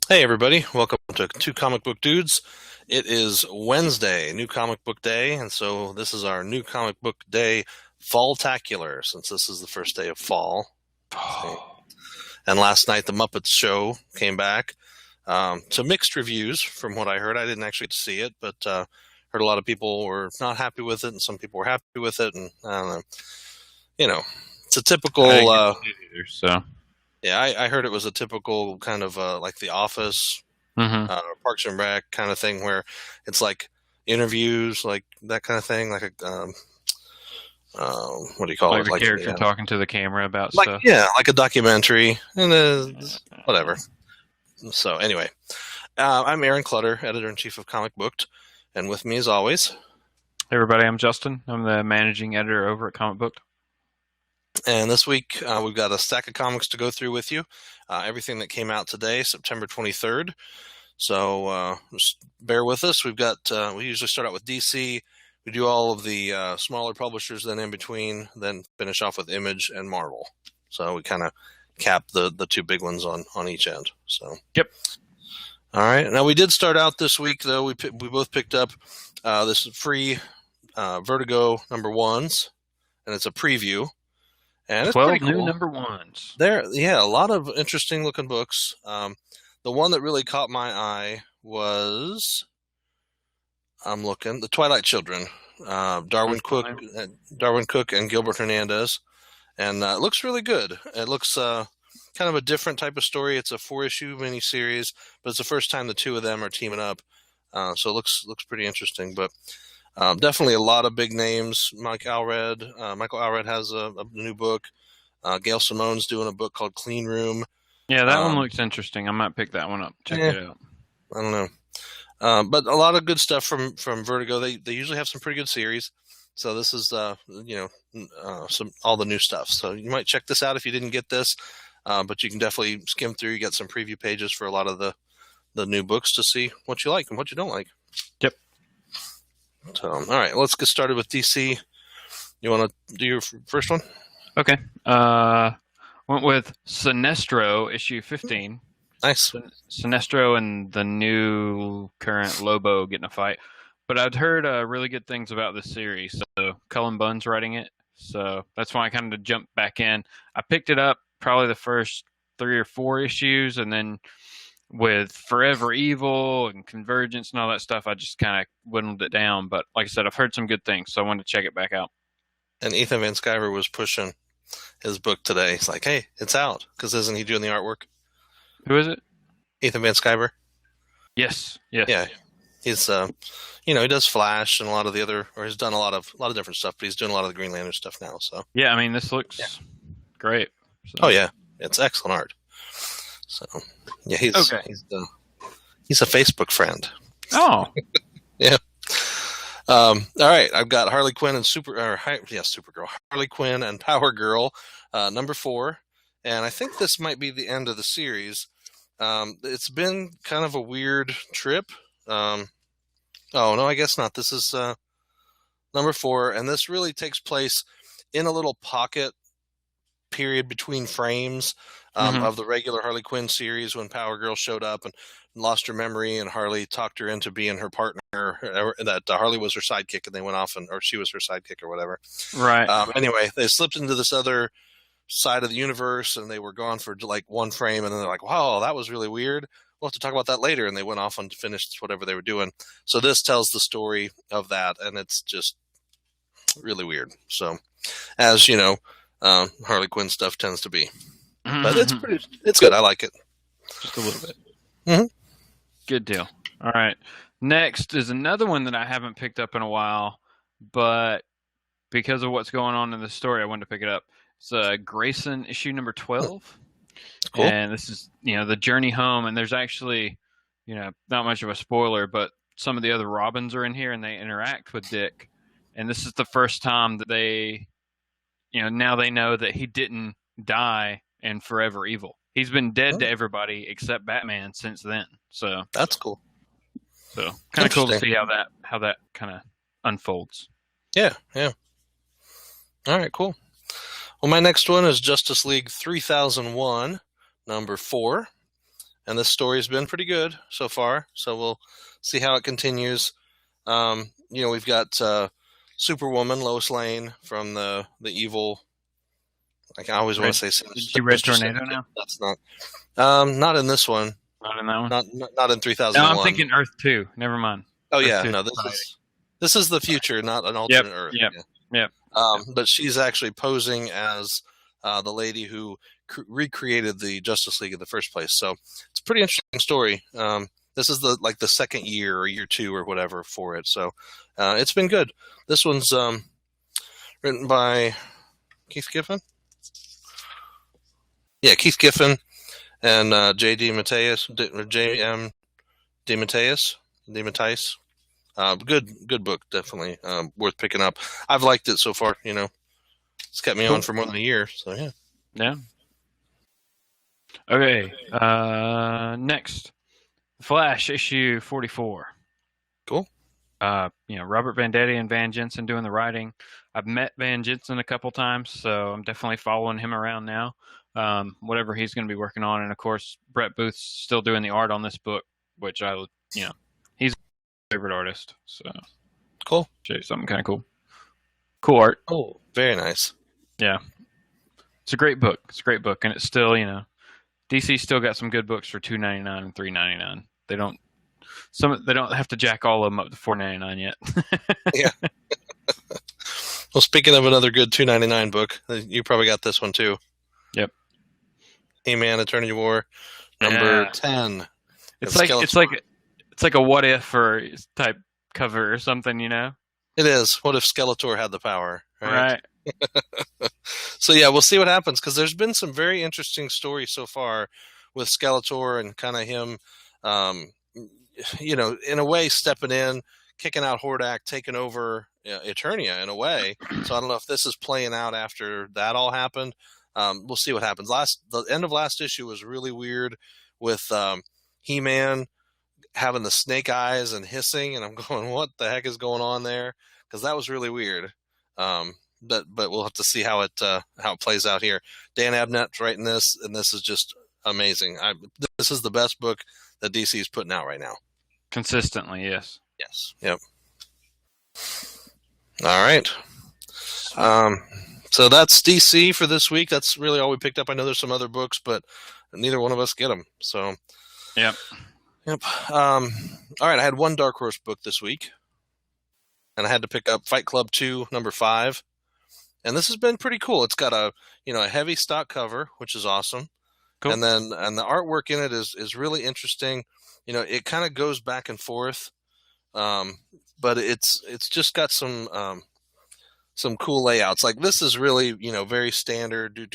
Hey everybody, welcome to Two Comic Book Dudes. It is Wednesday, New Comic Book Day, and so this is our New Comic Book Day Fall-tacular, since this is the first day of fall. And last night the Muppets show came back to mixed reviews from what I heard. I didn't actually get to see it, but heard a lot of people were not happy with it, and some people were happy with it, and I don't know. It's a typical. I didn't get to see it either, so. Yeah, I heard it was a typical kind of like The Office, Mm-hmm. Parks and Rec kind of thing, where it's like interviews, like that kind of thing, like a what do you call Like it? the character talking to the camera about Like stuff. yeah, like a documentary, and whatever. So anyway, I'm Aaron Clutter, editor in chief of Comic Booked, and with me as always, Hey everybody, I'm Justin. I'm the managing editor over at Comic Book. and this week we've got a stack of comics to go through with you. Everything that came out today, September 23rd. So just bear with us. We've got we usually start out with DC. We do all of the smaller publishers, then in between, then finish off with Image and Marvel. So we kind of cap the two big ones on each end. So Yep. All right. Now we did start out this week though. We both picked up this free Vertigo number ones, and it's a preview, and it's 12 pretty cool. new number ones. Yeah, a lot of interesting looking books. The one that really caught my eye was the Twilight Children, Darwin Cook and Gilbert Hernandez, and it looks really good. It looks kind of a different type of story. It's a 4-issue miniseries, but it's the first time the two of them are teaming up, so it looks pretty interesting. But definitely a lot of big names. Michael Allred has a new book. Gail Simone's doing a book called Clean Room. Yeah, that one looks interesting. I might pick that one up. Check it out. I don't know. But a lot of good stuff from Vertigo. They usually have some pretty good series. So this is some all the new stuff. So you might check this out if you didn't get this. But you can definitely skim through. You got some preview pages for a lot of the new books to see what you like and what you don't like. Yep. So all right, let's get started with DC. You want to do your first one? Okay. Went with Sinestro issue 15. Nice. Sinestro and the new current Lobo getting a fight. But I'd heard really good things about this series. So Cullen Bunn's writing it. So that's why I kind of jumped back in. I picked it up probably the first 3 or 4 issues, and then with Forever Evil and Convergence and all that stuff, I just kind of whittled it down. But like I said, I've heard some good things, so I wanted to check it back out. And Ethan Van Sciver was pushing his book today. He's like, "Hey, it's out," because isn't he doing the artwork? Who is it? Ethan Van Sciver. Yes. Yeah, he's he does Flash and a lot of the other, or he's done a lot of different stuff, but he's doing a lot of the Green Lantern stuff now. So yeah, I mean, this looks great. So. Oh yeah, it's excellent art. So yeah, he's a Facebook friend. Oh, yeah. All right, I've got Harley Quinn and Supergirl, Harley Quinn and Power Girl, number 4, and I think this might be the end of the series. It's been kind of a weird trip. Oh no, I guess not. This is number 4, and this really takes place in a little pocket period between frames of the regular Harley Quinn series when Power Girl showed up and lost her memory, and Harley talked her into being her partner. That Harley was her sidekick, and they went off, or she was her sidekick, or whatever. Right. Anyway, they slipped into this other side of the universe, and they were gone for like one frame, and then they're like, "Wow, that was really weird. We'll have to talk about that later." And they went off and finished whatever they were doing. So this tells the story of that, and it's just really weird. So, as you know, Harley Quinn stuff tends to be, but it's good. I like it just a little bit. Mm-hmm. Good deal. All right, next is another one that I haven't picked up in a while, but because of what's going on in the story, I wanted to pick it up. It's Grayson issue number 12. Cool. And this is the journey home, and there's actually not much of a spoiler, but some of the other Robins are in here and they interact with Dick, and this is the first time that they now they know that he didn't die in Forever Evil. He's been dead to everybody except Batman since then. So that's cool. So kind of cool to see how that kind of unfolds. Yeah. All right, cool. Well, my next one is Justice League 3001, number 4. and this story's been pretty good so far. So we'll see how it continues. We've got Superwoman, Lois Lane from the evil. I always want to say Did you Red Sinister Tornado Syndicate. now? That's not. Not in this one. Not in that one. Not in No, 3001. I'm thinking Earth 2. Never mind. Oh Earth yeah, 2 no. This is the future, not an Yep. alternate Earth. Yep. Yeah. Yep. But she's actually posing as the lady who recreated the Justice League in the first place. So it's a pretty interesting story. This is the second year or year 2 or whatever for it. So it's been good. This one's written by Keith Giffen. Yeah, Keith Giffen and J.D. Mateus, J.M. DeMatteis. Good book, definitely worth picking up. I've liked it so far. It's kept me on for more than a year. So yeah. Yeah. Okay. Next, Flash issue 44. Cool. Robert Venditti and Van Jensen doing the writing. I've met Van Jensen a couple times, so I'm definitely following him around now. Whatever he's going to be working on, and of course Brett Booth's still doing the art on this book, which he's my favorite artist. So cool. Something kind of cool. Cool art. Oh, very nice. Yeah, it's a great book. And it's still, DC still got some good books for $2.99 and $3.99. They don't have to jack all of them up to $4.99 yet. Yeah. Well, speaking of another good $2.99 book, you probably got this one too. Yep. He-Man, Eternity War, number 10. It's like a what if or type cover or something, It is. What if Skeletor had the power? Right. So yeah, we'll see what happens, because there's been some very interesting stories so far with Skeletor and kind of him, in a way stepping in, kicking out Hordak, taking over Eternia in a way. So I don't know if this is playing out after that all happened. We'll see what happens. The end of last issue was really weird with He-Man having the snake eyes and hissing, and I'm going, what the heck is going on there? Because that was really weird. But we'll have to see how it plays out here. Dan Abnett's writing this, and this is just amazing. This is the best book that DC is putting out right now. Consistently, yes. Yes. Yep. All right. So that's DC for this week. That's really all we picked up. I know there's some other books, but neither one of us get them. So. Yep. All right. I had one Dark Horse book this week, and I had to pick up Fight Club 2, number 5. And this has been pretty cool. It's got a heavy stock cover, which is awesome. Cool. And the artwork in it is really interesting. It kind of goes back and forth, but it's just got some cool layouts. Like this is really very standard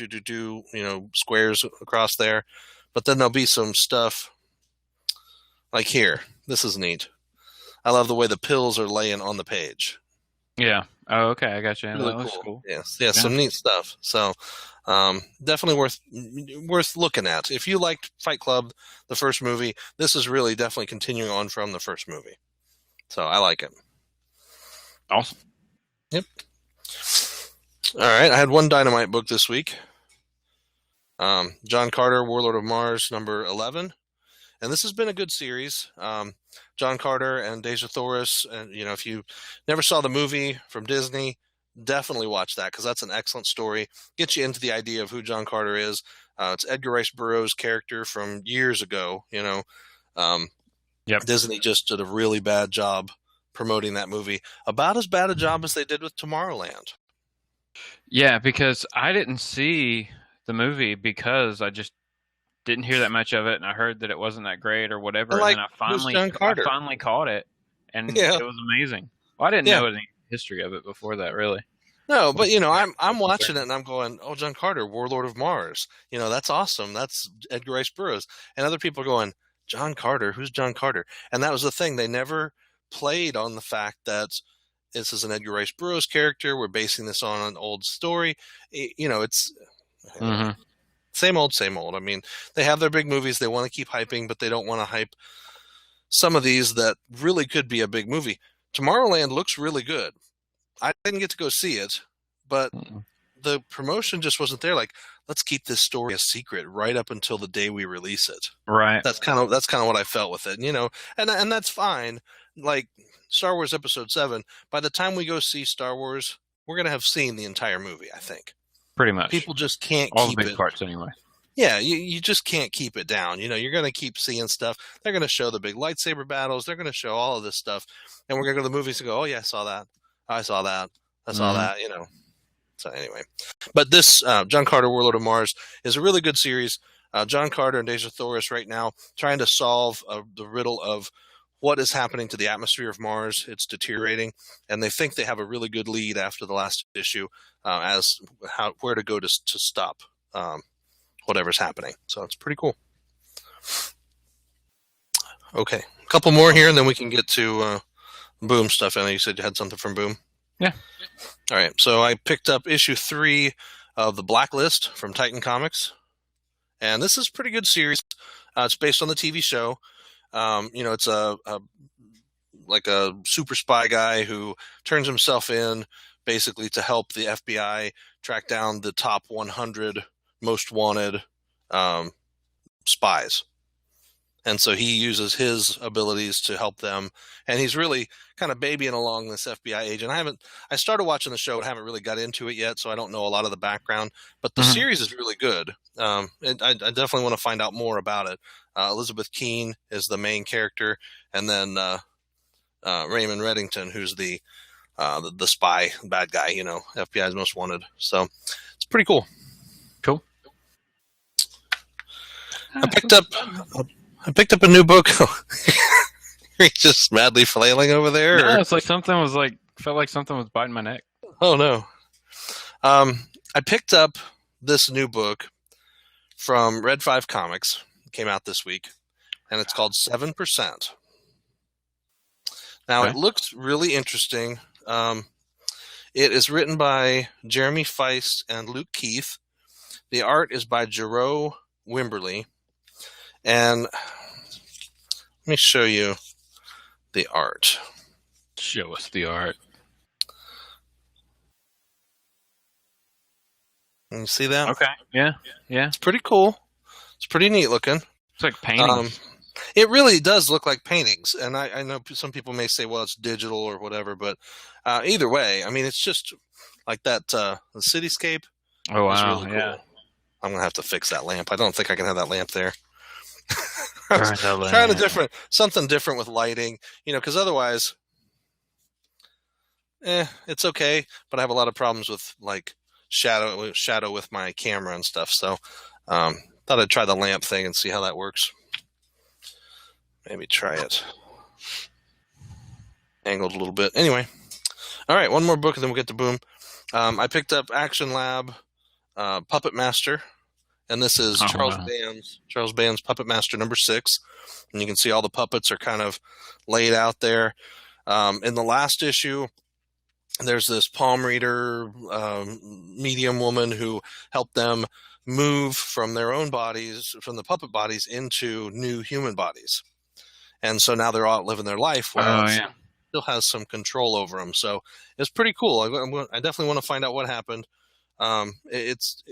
squares across there, but then there'll be some stuff like here. This is neat. I love the way the pills are laying on the page. Yeah. Oh, okay. I got you. Really that was cool. Yes. Yeah, some neat stuff. So, definitely worth looking at. If you liked Fight Club, the first movie, this is really definitely continuing on from the first movie. So I like it. Awesome. Yep. All right. I had one Dynamite book this week. John Carter, Warlord of Mars, number 11. And this has been a good series. John Carter and Deja Thoris. And, if you never saw the movie from Disney, definitely watch that, because that's an excellent story. Gets you into the idea of who John Carter is. It's Edgar Rice Burroughs' character from years ago. Disney just did a really bad job promoting that movie. About as bad a job as they did with Tomorrowland. Yeah, because I didn't see the movie because I just didn't hear that much of it, and I heard that it wasn't that great or whatever. And then I finally caught it, and it was amazing. Well, I didn't know any history of it before that, really. No, but I'm watching it and I'm going, oh, John Carter, Warlord of Mars. That's awesome. That's Edgar Rice Burroughs. And other people are going, John Carter, who's John Carter? And that was the thing. They never played on the fact that this is an Edgar Rice Burroughs character. We're basing this on an old story. It's same old, same old. I mean, they have their big movies they want to keep hyping, but they don't want to hype some of these that really could be a big movie. Tomorrowland looks really good. I didn't get to go see it, but the promotion just wasn't there. Like, let's keep this story a secret right up until the day we release it. Right. That's kind of what I felt with it, and that's fine. Like Star Wars Episode 7, by the time we go see Star Wars, we're gonna have seen the entire movie. I think Pretty much. people just can't All the keep big it. parts anyway. Yeah, you just can't keep it down. You're going to keep seeing stuff. They're going to show the big lightsaber battles. They're going to show all of this stuff. And we're going to go to the movies and go, oh, yeah, I saw that. I saw that. I saw that, So anyway. But this John Carter, Warlord of Mars, is a really good series. John Carter and Deja Thoris right now trying to solve the riddle of what is happening to the atmosphere of Mars. It's deteriorating. And they think they have a really good lead after the last issue as where to go to stop whatever's happening. So it's pretty cool. Okay. A couple more here, and then we can get to Boom stuff. I know you said you had something from Boom. Yeah. All right. So I picked up issue 3 of The Blacklist from Titan Comics. And this is a pretty good series. It's based on the TV show. It's like a super spy guy who turns himself in basically to help the FBI track down the top 100 most wanted spies. And so he uses his abilities to help them. And he's really kind of babying along this FBI agent. I started watching the show, but haven't really got into it yet, so I don't know a lot of the background. But the series is really good. I definitely want to find out more about it. Elizabeth Keene is the main character, and then Raymond Reddington, who's the spy, bad guy, FBI's most wanted. So it's pretty cool. Cool. I picked up a new book. You're just madly flailing over there? No, it's like felt like something was biting my neck. Oh, no. I picked up this new book from Red 5 Comics. It came out this week, and it's called 7%. Now, It looks really interesting. It is written by Jeremy Feist and Luke Keith. The art is by Jero Wimberly. And let me show you the art. Show us the art. Can you see that? Okay. Yeah. It's pretty cool. It's pretty neat looking. It's like paintings. It really does look like paintings. And I know some people may say, well, it's digital or whatever. But either way, I mean, it's just like that the cityscape. Oh, wow. Really cool. I'm going to have to fix that lamp. I don't think I can have that lamp there. Trying something different with lighting, because otherwise, it's okay. But I have a lot of problems with like shadow with my camera and stuff. So, thought I'd try the lamp thing and see how that works. Maybe try it angled a little bit. Anyway, all right, one more book and then we'll get to Boom. I picked up Action Lab, Puppet Master. And this is Charles Band's Puppet Master number 6. And you can see all the puppets are kind of laid out there. In the last issue, there's this palm reader medium woman who helped them move from their own bodies, from the puppet bodies, into new human bodies. And so now they're all living their life where still has some control over them. So it's pretty cool. I definitely want to find out what happened. It's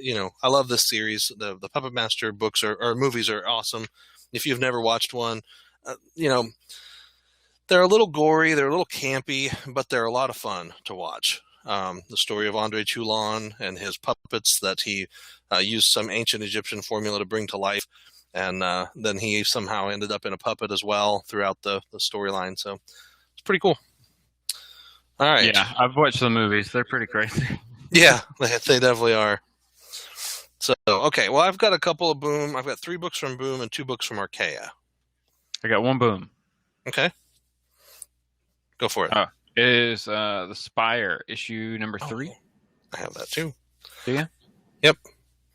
I love this series. The Puppet Master books or movies are awesome. If you've never watched one, they're a little gory, they're a little campy, but they're a lot of fun to watch. The story of Andre Toulon and his puppets that he used some ancient Egyptian formula to bring to life, and then he somehow ended up in a puppet as well throughout the storyline. So it's pretty cool. All right. Yeah, I've watched the movies. They're pretty crazy. Yeah, they definitely are. So, okay, well, I've got a couple of Boom. I've got 3 books from Boom and 2 books from Archaea. I got one Boom. Okay. Go for it. It is The Spire, issue number 3. I have that too. Do you? Yep.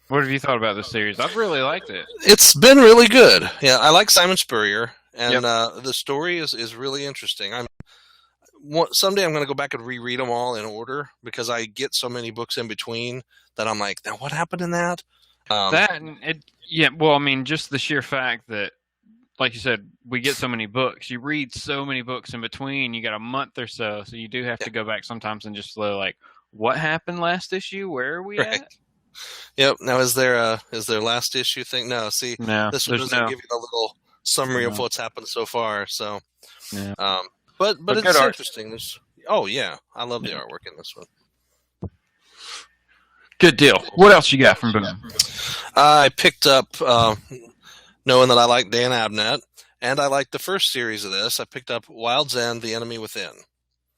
What have you thought about this series? I've really liked it. It's been really good. Yeah, I like Simon Spurrier, and the story is really interesting. Someday I'm going to go back and reread them all in order because I get so many books in between that I'm like, now what happened in that? Just the sheer fact that, like you said, we get so many books. You read so many books in between. You got a month or so you do have to go back sometimes and just like, what happened last issue? Where are we Right. at? Yep. Now, is there last issue thing? No. See, No, this one there's doesn't no. give you the little summary of No, what's happened so far. So, no. um, but But good it's art. interesting. Oh yeah, I love the Yeah. artwork in this one. Good deal. What else you got from Boom? I picked up, knowing that I like Dan Abnett, and I like the first series of this. I picked up Wild's End: The Enemy Within,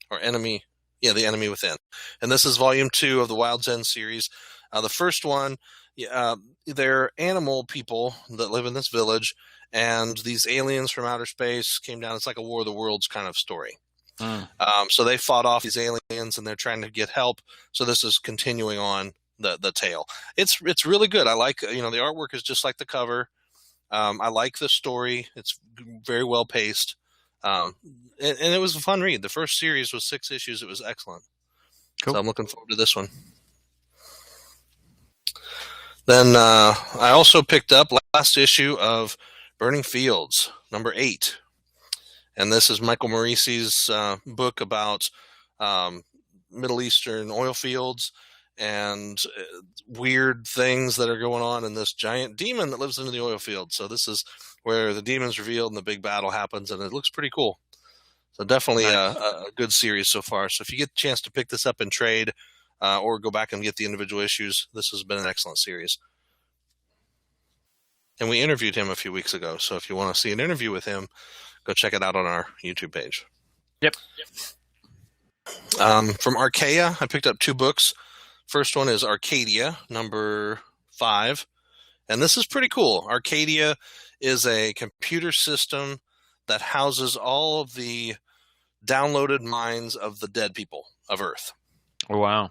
or Enemy, yeah, The Enemy Within, and this is volume 2 of the Wild's End series. The first one, they're animal people that live in this village, and these aliens from outer space came down. It's like a War of the Worlds kind of story. Mm. So they fought off these aliens, and they're trying to get help. So this is continuing on the tale. It's really good. I like, the artwork is just like the cover. I like the story. It's very well paced. And it was a fun read. The first series was 6 issues. It was excellent. Cool. So I'm looking forward to this one. Then I also picked up last issue of Burning Fields, number 8. And this is Michael Morisi's book about Middle Eastern oil fields and weird things that are going on in this giant demon that lives in the oil field. So this is where the demon's revealed and the big battle happens, and it looks pretty cool. So definitely Nice. a good series so far. So if you get a chance to pick this up in trade or go back and get the individual issues, this has been an excellent series. And we interviewed him a few weeks ago. So if you want to see an interview with him, go check it out on our YouTube page. Yep. From Archaea, I picked up 2 books. First one is Arcadia, number 5. And this is pretty cool. Arcadia is a computer system that houses all of the downloaded minds of the dead people of Earth. Oh, wow.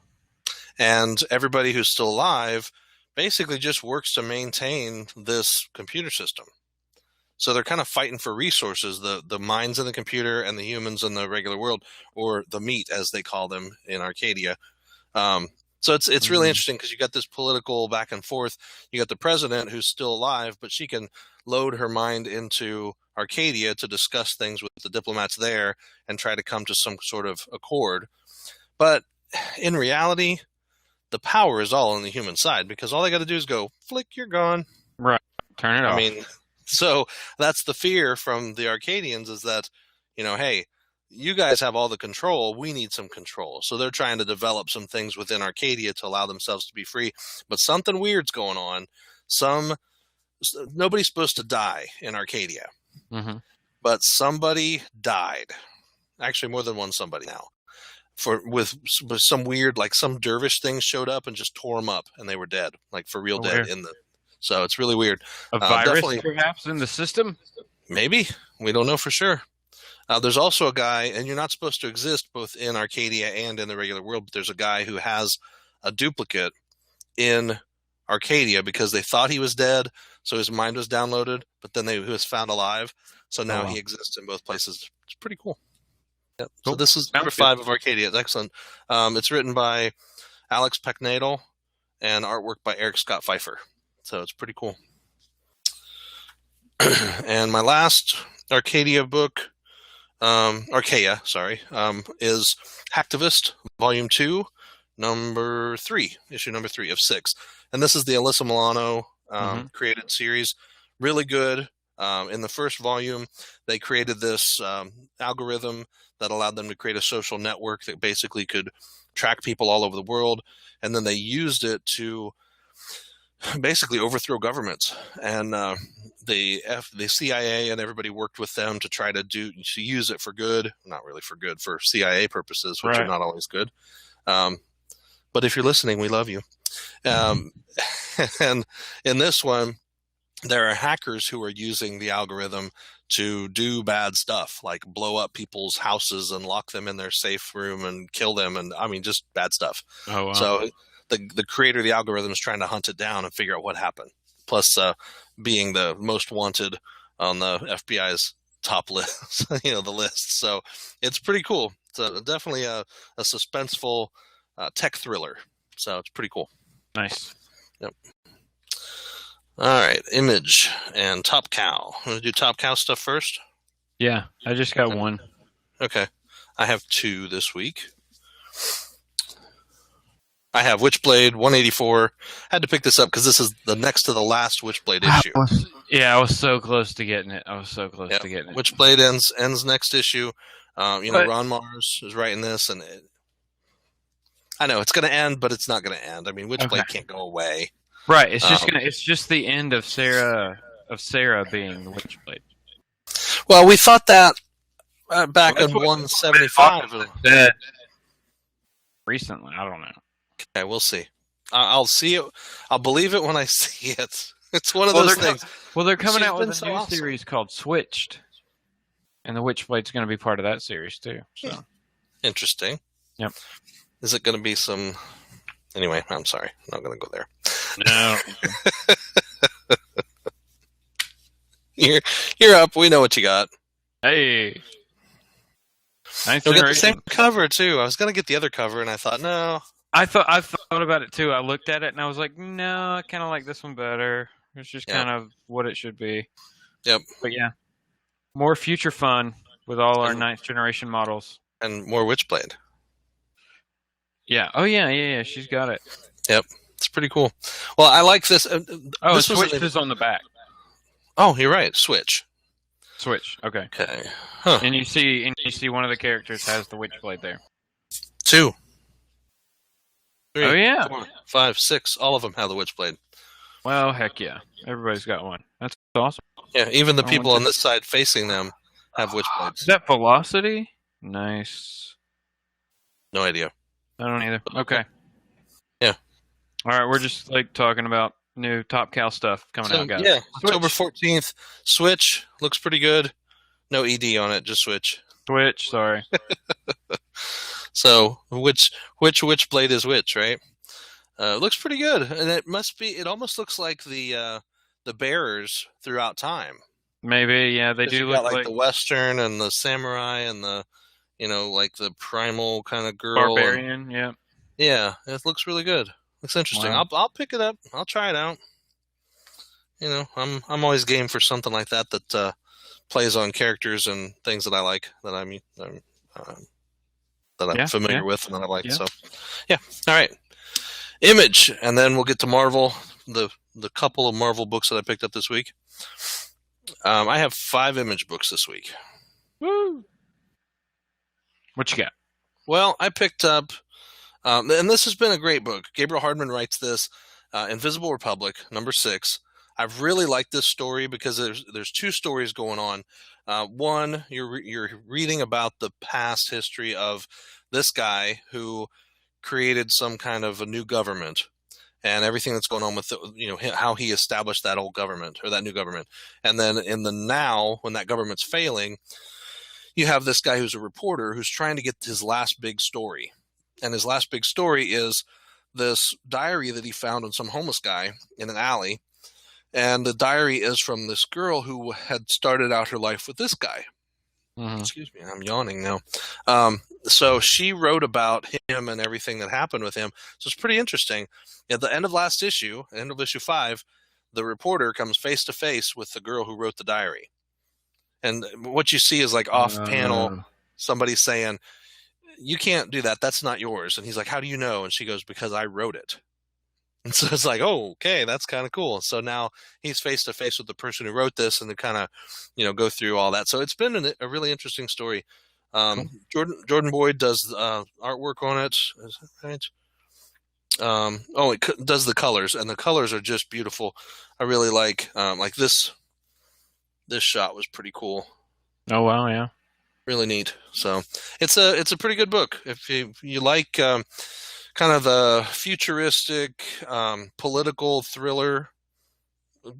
And everybody who's still alive basically just works to maintain this computer system. So they're kind of fighting for resources, the minds in the computer and the humans in the regular world, or the meat, as they call them in Arcadia. So it's really interesting because you got this political back and forth. You got the president who's still alive, but she can load her mind into Arcadia to discuss things with the diplomats there and try to come to some sort of accord. But in reality, the power is all on the human side because all they got to do is go, flick, you're gone. Right. Turn it off. I mean, so that's the fear from the Arcadians is that, hey, you guys have all the control. We need some control. So they're trying to develop some things within Arcadia to allow themselves to be free. But something weird's going on. Nobody's supposed to die in Arcadia. Mm-hmm. But somebody died. Actually, more than one somebody now. With some weird, like some dervish thing showed up and just tore them up, and they were dead, like for real dead Weird. So it's really weird. A virus, Definitely, perhaps, in the system? maybe. We don't know for sure. There's also a guy, and you're not supposed to exist both in Arcadia and in the regular world, but there's a guy who has a duplicate in Arcadia because they thought he was dead, so his mind was downloaded, but then he was found alive, so now he exists in both places. It's pretty cool. Yep. Cool. So this is number 5 of Arcadia. It's excellent. It's written by Alex Pecknadel and artwork by Eric Scott Pfeiffer. So it's pretty cool. And my last Arcadia book, Archaea, is Hacktivist, Volume 2, number 3, issue number 3 of 6. And this is the Alyssa Milano created series. Really good. In the first volume, they created this algorithm that allowed them to create a social network that basically could track people all over the world. And then they used it to basically overthrow governments. And the CIA and everybody worked with them to try to use it for good. Not really for good, for CIA purposes, which are not always good. But if you're listening, we love you. And in this one, there are hackers who are using the algorithm to do bad stuff, like blow up people's houses and lock them in their safe room and kill them. And I mean, just bad stuff. Oh, wow. So the creator of the algorithm is trying to hunt it down and figure out what happened. Plus, being the most wanted on the FBI's top list, the list. So it's pretty cool. It's definitely a suspenseful tech thriller. So it's pretty cool. Nice. Yep. All right, Image and Top Cow. I'm going to do Top Cow stuff first? Yeah, I just got one. Okay. I have 2 this week. I have Witchblade 184. Had to pick this up because this is the next to the last Witchblade issue. I was so close to getting it. Yeah, Witchblade ends next issue. Ron Mars is writing this, and I know it's going to end, but it's not going to end. I mean, Witchblade can't go away. Right. It's just the end of Sarah being the Witchblade. Well, we thought that back in 175. Recently, I don't know. Okay, we'll see. I'll see it. I'll believe it when I see it. It's one of those things. They're coming out with a new series called Switched, and the Witchblade's going to be part of that series too. So interesting. Yep. Is it going to be some? Anyway, I'm sorry. I'm not going to go there. No. You're up. We know what you got. Hey. Nice. You'll get the same cover too. I was going to get the other cover, and I thought no. I thought about it too. I looked at it and I was like, no, I kind of like this one better. It's just kind of what it should be. Yep. But yeah, more future fun with all our 9th generation models and more Witchblade. Yeah. Oh yeah. She's got it. Yep. It's pretty cool. Well, I like this. This Switch is on the back. Oh, you're right. Switch. Okay. Okay. Huh. And you see one of the characters has the Witchblade there. 2. 3, oh yeah. 4, 5, 6. All of them have the Witchblade. Well, heck yeah. Everybody's got one. That's awesome. Yeah, even the people on this side facing them have Witchblades. Is that Velocity? Nice. No idea. I don't either. Okay. Yeah. All right, we're just talking about new Top Cow stuff coming out, guys. Yeah, October 14th. Switch looks pretty good. No ED on it, just Switch. Switch, sorry. So, which Witchblade is which, right? Looks pretty good, and it almost looks like the bearers throughout time. Maybe, yeah, they do look like the Western and the samurai and the, like the primal kind of girl. Barbarian, yeah. Yeah, it looks really good. Looks interesting. Wow. I'll pick it up. I'll try it out. I'm always game for something like that plays on characters and things that I like, that I'm familiar with and that I like. Yeah. So, yeah. All right. Image, and then we'll get to Marvel. The couple of Marvel books that I picked up this week. I have 5 Image books this week. Woo! What you got? Well, I picked up, and this has been a great book. Gabriel Hardman writes this, Invisible Republic, number 6. I've really liked this story because there's 2 stories going on. One, you're reading about the past history of this guy who created some kind of a new government and everything that's going on with how he established that old government or that new government. And then in the now, when that government's failing, you have this guy who's a reporter who's trying to get his last big story. And his last big story is this diary that he found on some homeless guy in an alley. And the diary is from this girl who had started out her life with this guy. Mm-hmm. Excuse me, I'm yawning now. So she wrote about him and everything that happened with him. So it's pretty interesting. At the end of last issue, end of issue 5, the reporter comes face to face with the girl who wrote the diary. And what you see is off panel, somebody saying, "You can't do that. That's not yours." And he's like, "How do you know?" And she goes, "Because I wrote it." And so it's like, oh, okay, that's kind of cool. So now he's face to face with the person who wrote this, and to kind of, go through all that. So it's been a really interesting story. Cool. Jordan Boyd does artwork on it. Is that right? It does the colors, and the colors are just beautiful. I really like this. This shot was pretty cool. Oh wow, yeah, really neat. So it's a pretty good book if you like kind of the futuristic political thriller.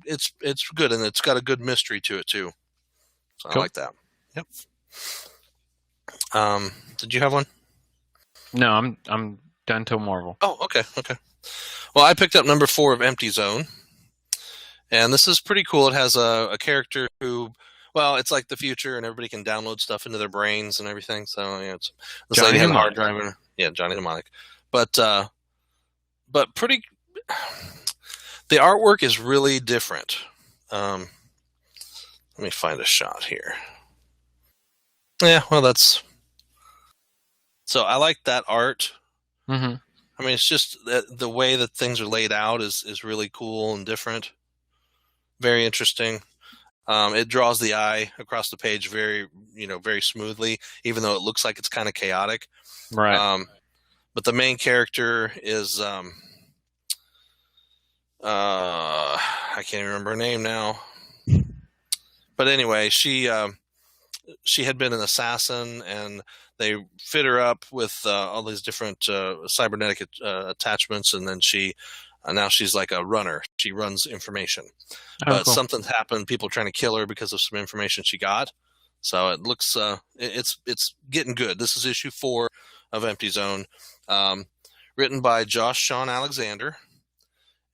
It's good, and it's got a good mystery to it too. So cool. I like that. Yep. Did you have one? No, I'm done till Marvel. Oh, okay. Well, I picked up number 4 of Empty Zone. And this is pretty cool. It has a character who, it's like the future, and everybody can download stuff into their brains and everything. So it's this lady has a hard drive. Yeah, Johnny Mnemonic. But pretty. The artwork is really different. Let me find a shot here. Yeah, well, that's. So I like that art. Mm-hmm. I mean, it's just that the way that things are laid out is really cool and different. Very interesting. It draws the eye across the page very smoothly, even though it looks like it's kind of chaotic. Right. But the main character is I can't even remember her name now. But anyway, she had been an assassin, and they fit her up with all these different cybernetic attachments, and then now she's like a runner. She runs information. Oh, But cool. something's happened. People are trying to kill her because of some information she got. So it looks it's getting good. This is issue 4 of Empty Zone, written by Josh Sean Alexander,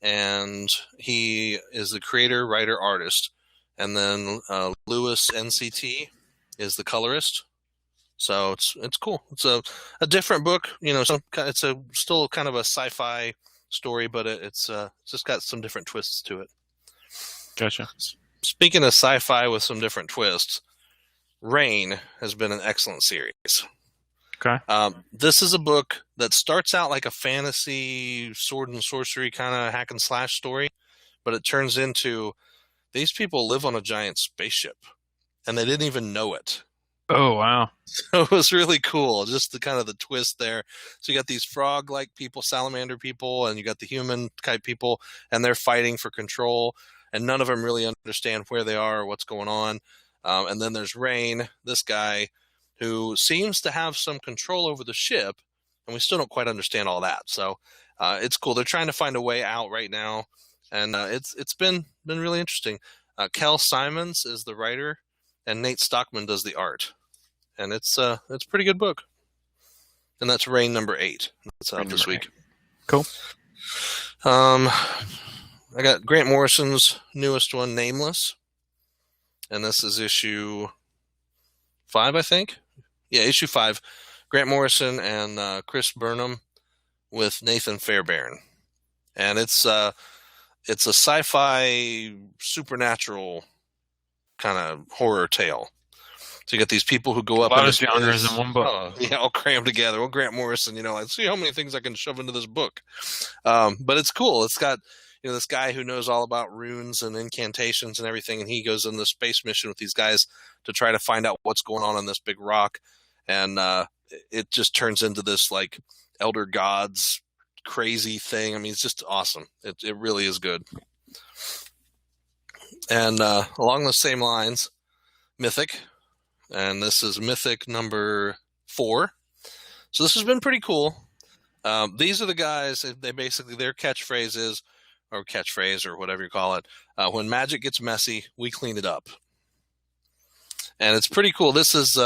and he is the creator, writer, artist. And then Lewis NCT is the colorist. So it's cool. It's a different book. It's still kind of a sci-fi story, but it's just got some different twists to it. Gotcha. Speaking of sci-fi with some different twists, Rain has been an excellent series. Okay. This is a book that starts out like a fantasy sword and sorcery kind of hack and slash story, but it turns into these people live on a giant spaceship, and they didn't even know it. Oh, wow. So it was really cool, just the kind of the twist there. So you got these frog-like people, salamander people, and you got the human-type people, and they're fighting for control, and none of them really understand where they are or what's going on. And then there's Rain, this guy, who seems to have some control over the ship, and we still don't quite understand all that. So it's cool. They're trying to find a way out right now, and it's been really interesting. Kel Simons is the writer, and Nate Stockman does the art, and it's a pretty good book. And that's Rain number 8. That's out this week. Cool. I got Grant Morrison's newest one, Nameless, and this is issue 5, I think. Yeah, issue 5. Grant Morrison and Chris Burnham with Nathan Fairbairn, and it's a sci-fi supernatural kind of horror tale. So you got these people who go up. A lot of genres in one book. Yeah, all crammed together. Well, Grant Morrison, I see how many things I can shove into this book. But it's cool. It's got this guy who knows all about runes and incantations and everything, and he goes on this space mission with these guys to try to find out what's going on this big rock, and it just turns into this like elder gods crazy thing. I mean, it's just awesome. It really is good. And along the same lines, Mythic, and this is Mythic number 4. So this has been pretty cool. These are the guys. They basically, their catchphrase is, or catchphrase or whatever you call it, when magic gets messy, we clean it up. And it's pretty cool. This is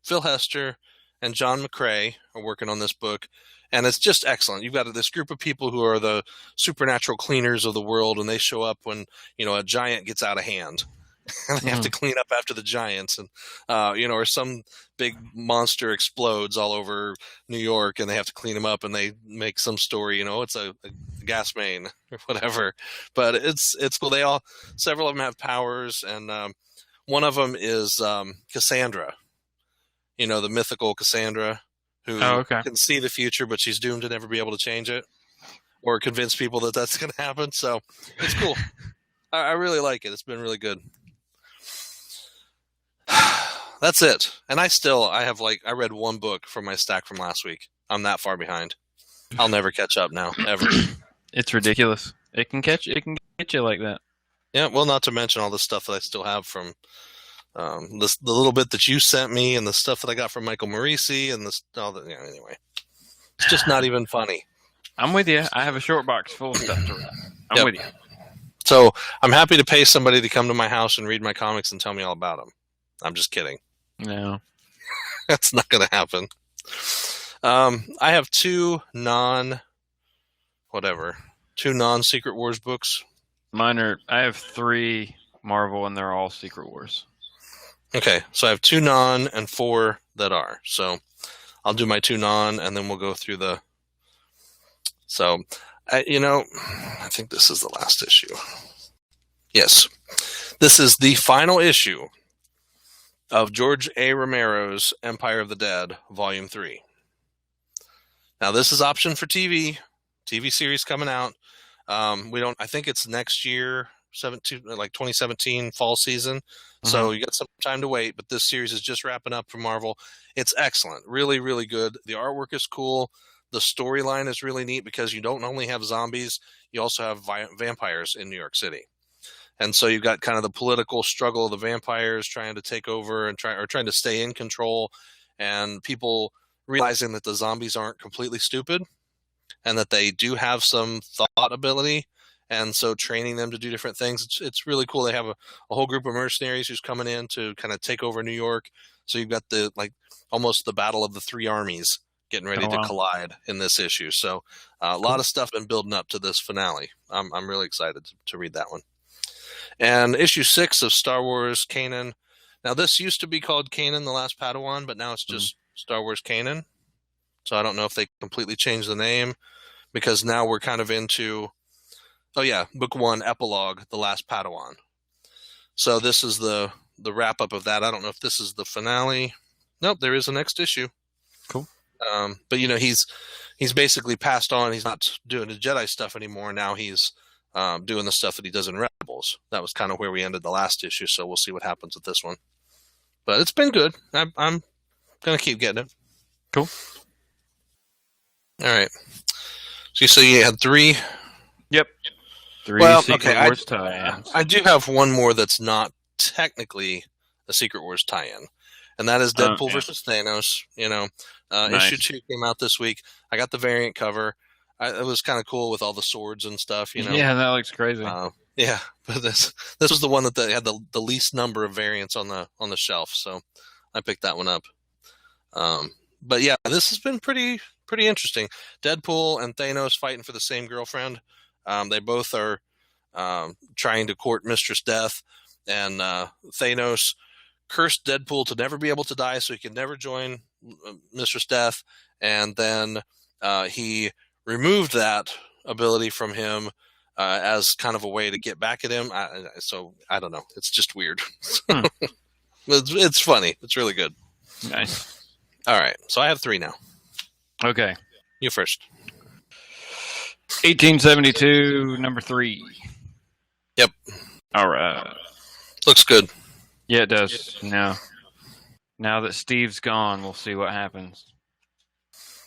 Phil Hester and John McCrae are working on this book, and it's just excellent. You've got this group of people who are the supernatural cleaners of the world, and they show up when a giant gets out of hand. They have to clean up after the giants, and or some big monster explodes all over New York, and they have to clean them up, and they make some story. It's a gas main or whatever. But it's cool. Several of them have powers, and one of them is Cassandra. The mythical Cassandra, who can see the future, but she's doomed to never be able to change it or convince people that that's going to happen. So it's cool. I really like it. It's been really good. That's it. And I have I read one book from my stack from last week. I'm that far behind. I'll never catch up now, ever. It's ridiculous. It can get you like that. Yeah, well, not to mention all the stuff that I still have from the little bit that you sent me, and the stuff that I got from Michael Morisi, and anyway. It's just not even funny. I'm with you. I have a short box full of stuff to read. I'm with you. So I'm happy to pay somebody to come to my house and read my comics and tell me all about them. I'm just kidding. No. That's not going to happen. I have two non-Secret Wars books. I have 3 Marvel, and they're all Secret Wars. Okay, so I have 2 non and 4 that are. So I'll do my 2 non, and then we'll go through the... So, I think this is the last issue. Yes. This is the final issue of George A. Romero's Empire of the Dead, Volume 3. Now, this is option for TV, TV series coming out. We don't. I think it's next year, 2017 fall season. So you got some time to wait. But this series is just wrapping up for Marvel. It's excellent, really, really good. The artwork is cool. The storyline is really neat because you don't only have zombies, you also have vampires in New York City. And so you've got kind of the political struggle of the vampires trying to take over and trying to stay in control, and people realizing that the zombies aren't completely stupid and that they do have some thought ability, and so training them to do different things. It's really cool. They have a whole group of mercenaries who's coming in to kind of take over New York. So you've got almost the battle of the three armies getting ready to collide in this issue. So a lot of stuff been building up to this finale. I'm really excited to read that one. And issue 6 of Star Wars Kanan. Now, this used to be called Kanan the Last Padawan, but now it's just Star Wars Kanan. So I don't know if they completely changed the name, because now we're kind of into, Book 1, Epilogue, The Last Padawan. So this is the wrap-up of that. I don't know if this is the finale. Nope, there is a next issue. Cool. But, he's basically passed on. He's not doing the Jedi stuff anymore. Now he's doing the stuff that he does in Rebels. That was kind of where we ended the last issue, so we'll see what happens with this one. But it's been good. I'm going to keep getting it. Cool. All right. So you had 3? Yep. 3 Secret Wars tie-ins. I do have one more that's not technically a Secret Wars tie-in, and that is Deadpool versus Thanos. Nice. Issue 2 came out this week. I got the variant cover. It was kind of cool with all the swords and stuff, Yeah, that looks crazy. Yeah, but this was the one that had the least number of variants on the shelf, so I picked that one up. But yeah, this has been pretty interesting. Deadpool and Thanos fighting for the same girlfriend. They both are trying to court Mistress Death, and Thanos cursed Deadpool to never be able to die, so he could never join Mistress Death, and then he removed that ability from him as kind of a way to get back at him. So I don't know. It's just weird. It's funny. It's really good. Nice. All right. So I have 3 now. Okay. You first. 1872, number 3. Yep. All right. Looks good. Yeah, it does. Now that Steve's gone, we'll see what happens.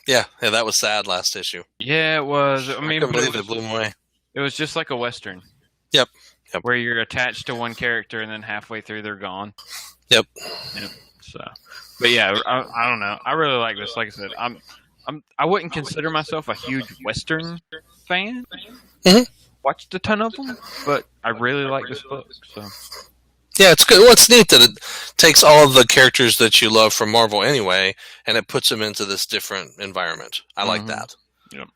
Yeah, that was sad last issue. Yeah, it was. I mean, couldn't believe it blew him away. It was just like a Western. Yep. Where you're attached to one character and then halfway through they're gone. Yep. So, but yeah, I don't know. I really like this. Like I said, I wouldn't consider myself a huge Western fan. Mm-hmm. Watched a ton of them, but I really like this book. So. Yeah, it's good. Well, it's neat that it takes all of the characters that you love from Marvel anyway, and it puts them into this different environment. I like that. Yep.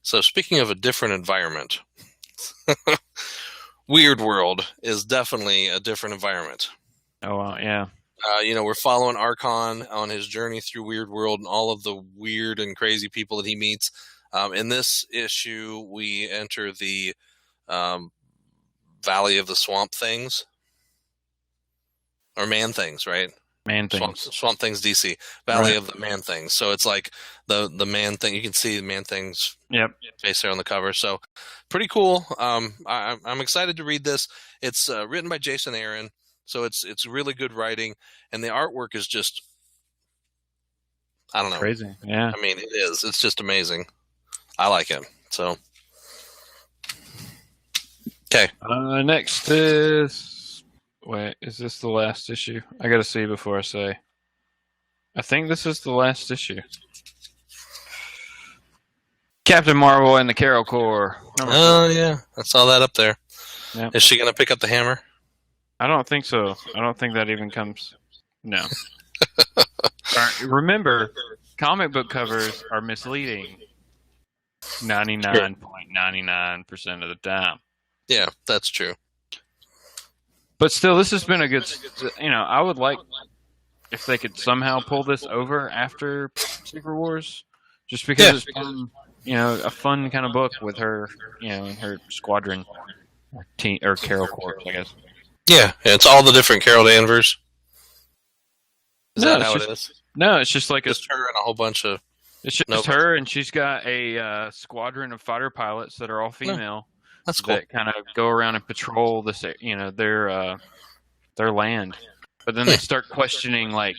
So speaking of a different environment, Weird World is definitely a different environment. Oh, yeah. We're following Archon on his journey through Weird World and all of the weird and crazy people that he meets. In this issue, we enter the Valley of the Swamp Things. Or Man Things, right? Man Things. Swamp Things DC. Valley of the Man Things. So it's like the Man Thing. You can see the Man Things face there on the cover. So pretty cool. I'm excited to read this. It's written by Jason Aaron. So it's really good writing. And the artwork is just, I don't know. Crazy. Yeah. I mean, it is. It's just amazing. I like it. So. Okay. Next is... Wait, is this the last issue? I gotta see before I say. I think this is the last issue. Captain Marvel and the Carol Corps. Oh, yeah. I saw that up there. Yeah. Is she going to pick up the hammer? I don't think so. I don't think that even comes... No. Remember, comic book covers are misleading 99.99% of the time. Yeah, that's true. But still, this has been a good... I would like if they could somehow pull this over after Secret Wars. Just because it's fun, a fun kind of book with her, and her squadron. Or Carol Corps, I guess. Yeah, it's all the different Carol Danvers. Is that how it is? No, it's just like just her and a whole bunch of... It's just Nope. her, and she's got a squadron of fighter pilots that are all No, female that's cool. that kind of go around and patrol this, their land. But then they start questioning, like,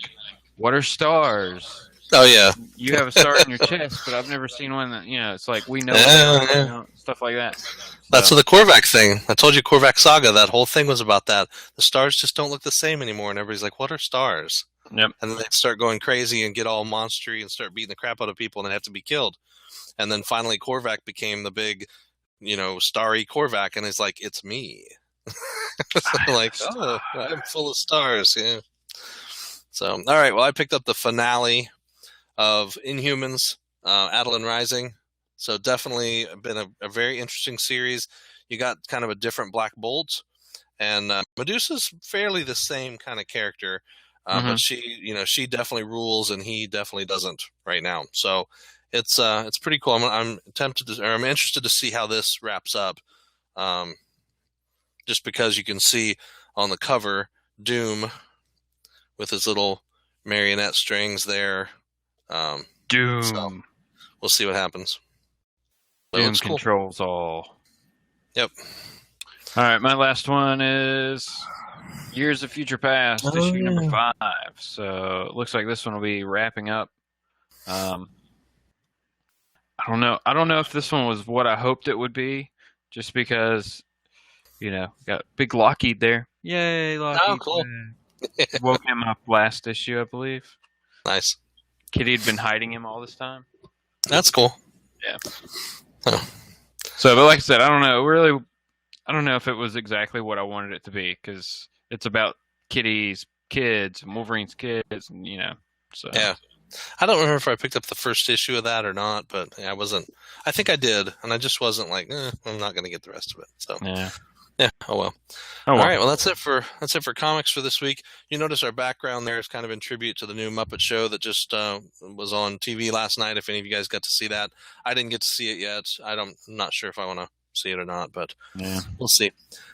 what are stars? Oh yeah. You have a star in your chest, but I've never seen one that, it's like, we know what they are, Yeah. stuff like that. That's So, the Korvac thing. I told you Korvac Saga. That whole thing was about that. The stars just don't look the same anymore, and everybody's like, "What are stars?" yep. And then they start going crazy and get all monstery and start beating the crap out of people, and they have to be killed. And then finally, Korvac became the big, starry Korvac, and it's like, "It's me." Like, oh, I'm full of stars. Yeah. So, all right. Well, I picked up the finale of Inhumans, Adeline Rising. So definitely been a very interesting series. You got kind of a different Black Bolt, and Medusa's fairly the same kind of character, but she definitely rules, and he definitely doesn't right now. So it's pretty cool. I'm tempted to, or I'm interested to see how this wraps up. Just because you can see on the cover Doom with his little marionette strings there. Doom. So we'll see what happens. But Doom controls all. Yep. All right, my last one is Years of Future Past, issue number 5. So it looks like this one will be wrapping up. I don't know. I don't know if this one was what I hoped it would be, just because, got big Lockheed there. Yay, Lockheed! Oh, cool. Woke him up last issue, I believe. Nice. Kitty had been hiding him all this time. That's cool. Yeah. Huh. So, but like I said, I don't know. Really, I don't know if it was exactly what I wanted it to be, because it's about Kitty's kids and Wolverine's kids, and so. Yeah. I don't remember if I picked up the first issue of that or not, but I wasn't. I think I did, and I just wasn't like, I'm not going to get the rest of it. So yeah. Oh well. All right. Well, that's it for comics for this week. You notice our background there is kind of in tribute to the new Muppet Show that just was on TV last night. If any of you guys got to see that, I didn't get to see it yet. I'm not sure if I want to see it or not, but we'll see.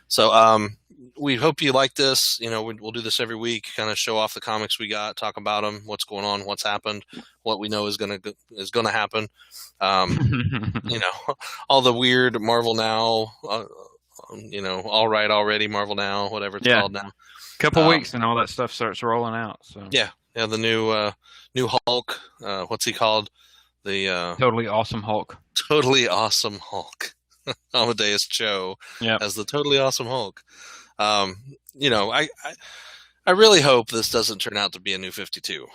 So we hope you like this. We'll do this every week, kind of show off the comics we got, talk about them, what's going on, what's happened, what we know is gonna happen. All the weird Marvel Now. All right already, Marvel Now, whatever it's called now. Couple weeks and all that stuff starts rolling out. So yeah, the new Hulk. What's he called? The Totally Awesome Hulk. Totally Awesome Hulk. Amadeus Cho as the Totally Awesome Hulk. I really hope this doesn't turn out to be a New 52.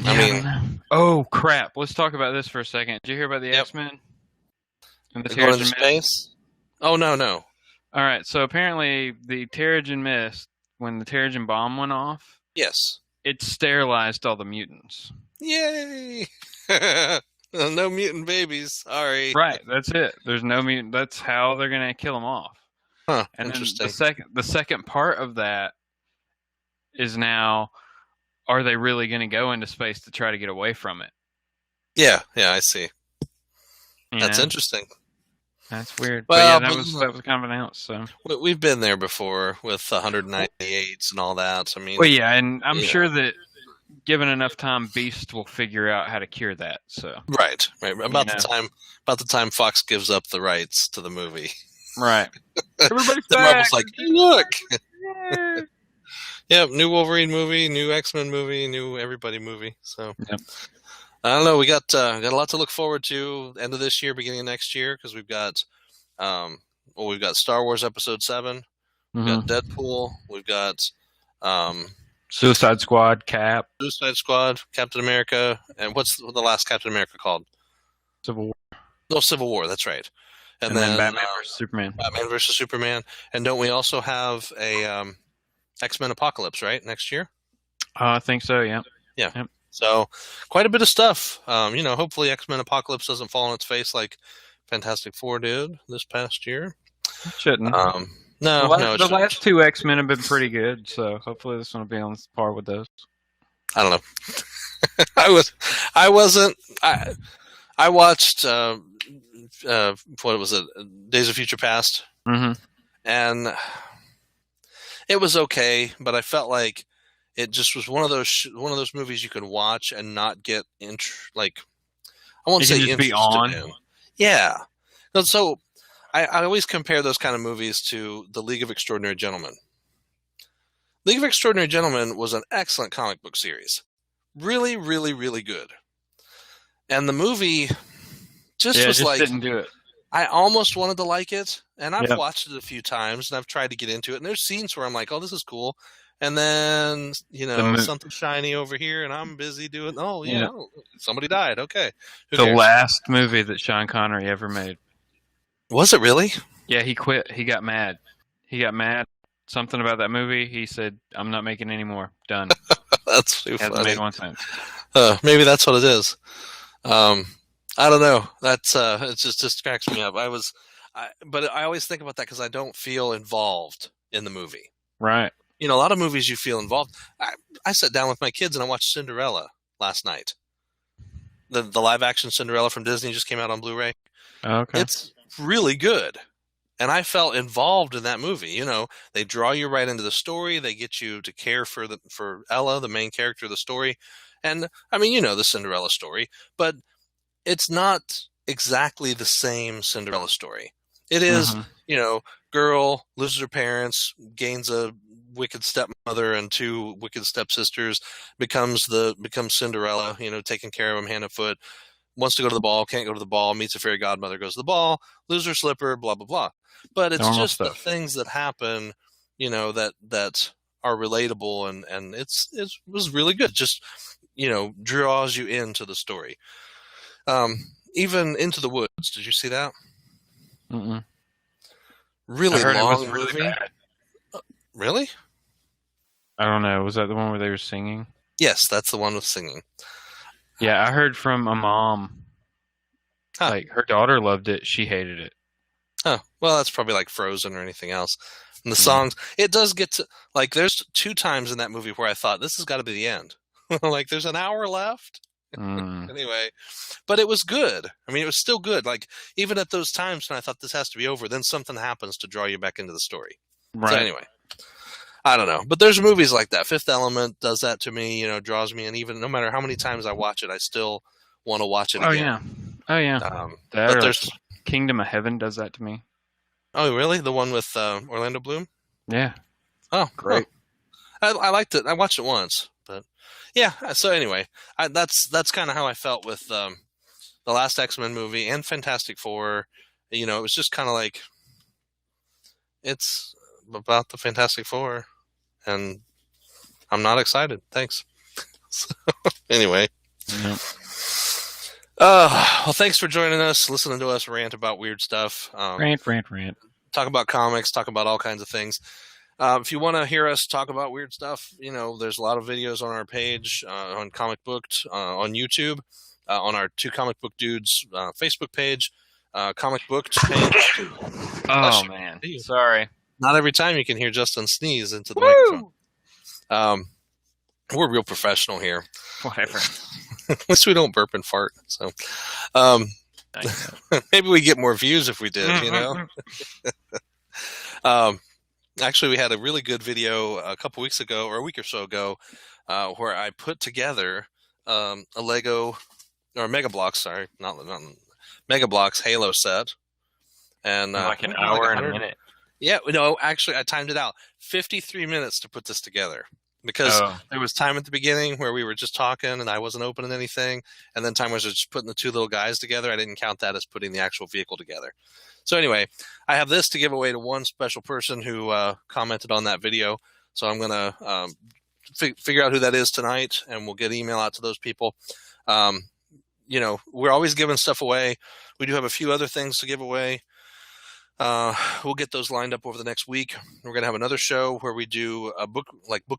I mean, oh crap! Let's talk about this for a second. Did you hear about the X-Men? And the going into space? Oh no! All right, so apparently the Terrigen Mist, when the Terrigen bomb went off, yes, it sterilized all the mutants. Yay! No mutant babies. Sorry. Right, that's it. There's no mutant. That's how they're gonna kill them off. Huh. And interesting. The second part of that is now, are they really going to go into space to try to get away from it? Yeah, I see. That's interesting. That's weird. Well, but that was kind of announced. So we've been there before with 198s and all that. I mean, well, yeah, and I'm sure that given enough time, Beast will figure out how to cure that. So right. About the time Fox gives up the rights to the movie, right? Everybody's the back. Marvel's like, hey, look. Yep, new Wolverine movie, new X-Men movie, new everybody movie. So I don't know. We got a lot to look forward to end of this year, beginning of next year, because we've got Star Wars Episode 7, we've got Deadpool, we've got Suicide Squad, Suicide Squad, Captain America, and what's the last Captain America called? Civil War. No, Civil War. That's right. And then Batman versus Superman. Batman versus Superman, and don't we also have a X-Men Apocalypse next year? I think so. Yeah. Yep. So quite a bit of stuff. Hopefully X-Men Apocalypse doesn't fall on its face like Fantastic Four did this past year. It shouldn't. No. The last two X-Men have been pretty good, so hopefully this one will be on par with those. I don't know. I watched what was it? Days of Future Past. Mm-hmm. And it was okay, but I felt like it just was one of those movies you can watch and not get like, I won't It can say just be interested on. in. Yeah. So I always compare those kind of movies to The League of Extraordinary Gentlemen. League of Extraordinary Gentlemen was an excellent comic book series. Really, really, really good. And the movie just Yeah, it was just like, didn't do it. I almost wanted to like it, and I've Yep. watched it a few times, and I've tried to get into it. And there's scenes where I'm like, "Oh, this is cool," and then The mo- something shiny over here, and I'm busy doing. Oh yeah, yeah, oh, somebody died. Okay, who the cares? last movie that Sean Connery ever made. Was it really? Yeah, he quit. He got mad. He got mad. Something about that movie. He said, "I'm not making any more. Done." That's too Hasn't made funny. one since. Maybe that's what it is. Um, I don't know. That's it just cracks me up. But I always think about that because I don't feel involved in the movie. Right. A lot of movies you feel involved. I sat down with my kids and I watched Cinderella last night. The live action Cinderella from Disney just came out on Blu-ray. Okay. It's really good. And I felt involved in that movie. They draw you right into the story. They get you to care for Ella, the main character of the story. And I mean, the Cinderella story, but it's not exactly the same Cinderella story. It is, Mm-hmm. girl loses her parents, gains a wicked stepmother and two wicked stepsisters, becomes Cinderella, taking care of him hand and foot, wants to go to the ball, can't go to the ball, meets a fairy godmother, goes to the ball, loses her slipper, blah, blah, blah. But it's Normal just the stuff. things that happen, that are relatable, and it was really good. Just, draws you into the story. Even Into the Woods. Did you see that? Mm-mm. I Really heard it was long really movie. bad. Really? I don't know. Was that the one where they were singing? Yes, that's the one with singing. Yeah, I heard from a mom. Huh. Like her daughter loved it. She hated it. Huh. Well, that's probably like Frozen or anything else. And the Yeah. songs, it does get to, like, there's two times in that movie where I thought this has got to be the end. Like, there's an hour left. Mm. Anyway, but it was good. I mean, it was still good. Like, even at those times when I thought this has to be over, then something happens to draw you back into the story. So Right. anyway, I don't know. But there's movies like that. Fifth Element does that to me, draws me in. Even no matter how many times I watch it, I still want to watch it Oh again. yeah. Oh yeah. That But or like there's, Kingdom of Heaven does that to me. oh, really? The one with Orlando Bloom? Yeah. Oh, Great. I liked it. I watched it once, but yeah. So anyway, that's kind of how I felt with the last X-Men movie and Fantastic Four. It was just kind of like, it's about the Fantastic Four, and I'm not excited. Thanks. So, anyway. Yep. Well, thanks for joining us, listening to us rant about weird stuff. Rant. Talk about comics, talk about all kinds of things. If you want to hear us talk about weird stuff, there's a lot of videos on our page, on Comic Booked, on YouTube, on our Two Comic Book Dudes Facebook page, Comic Booked page. Oh man. Sorry. Not every time you can hear Justin sneeze into the Woo! microphone. We're real professional here. Whatever. At least we don't burp and fart. So maybe we get more views if we did, Actually, we had a really good video a couple weeks ago, or a week or so ago, where I put together a Lego, or Mega Bloks, sorry, not Mega Bloks Halo set. And like an hour and a 100 minute. Yeah, no, actually, I timed it out. 53 minutes to put this together. Because there was time at the beginning where we were just talking and I wasn't opening anything. And then time was just putting the two little guys together. I didn't count that as putting the actual vehicle together. So anyway, I have this to give away to one special person who commented on that video. So I'm going to figure out who that is tonight, and we'll get email out to those people. We're always giving stuff away. We do have a few other things to give away. We'll get those lined up over the next week. We're going to have another show where we do book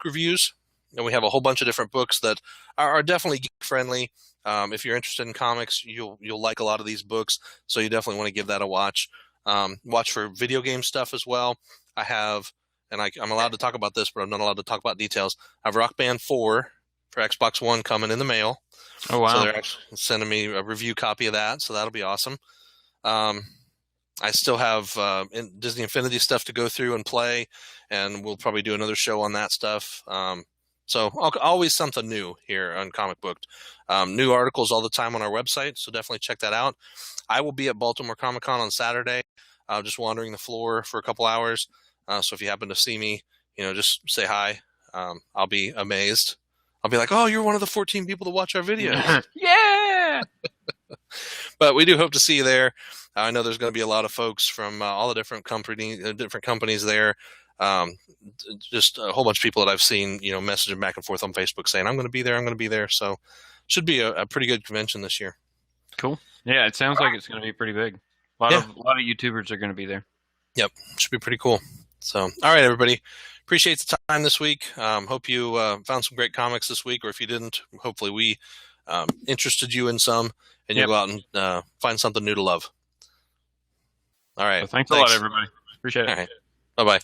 reviews, and we have a whole bunch of different books that are definitely geek friendly. If you're interested in comics, you'll like a lot of these books, so you definitely want to give that a watch. Watch for video game stuff as well. I have, and I'm allowed to talk about this, but I'm not allowed to talk about details. I have Rock Band 4 for Xbox One coming in the mail. Oh wow! So they're actually sending me a review copy of that, so that'll be awesome. I still have Disney Infinity stuff to go through and play, and we'll probably do another show on that stuff. So always something new here on Comic Booked. New articles all the time on our website, so definitely check that out. I will be at Baltimore Comic Con on Saturday, just wandering the floor for a couple hours. So if you happen to see me, just say hi. I'll be amazed. I'll be like, "Oh, you're one of the 14 people to watch our videos." Yeah. But we do hope to see you there. I know there's going to be a lot of folks from all the different companies there. Um, just a whole bunch of people that I've seen, messaging back and forth on Facebook saying, "I'm going to be there. I'm going to be there." So, should be a pretty good convention this year. Cool. Yeah, it sounds like it's going to be pretty big. Yeah. A lot of YouTubers are going to be there. Yep. Should be pretty cool. So, all right, everybody. Appreciate the time this week. Hope you found some great comics this week, or if you didn't, hopefully we interested you in some, and you'll Yep. go out and find something new to love. All right. So thanks a lot, everybody. Appreciate it. All right. Bye bye.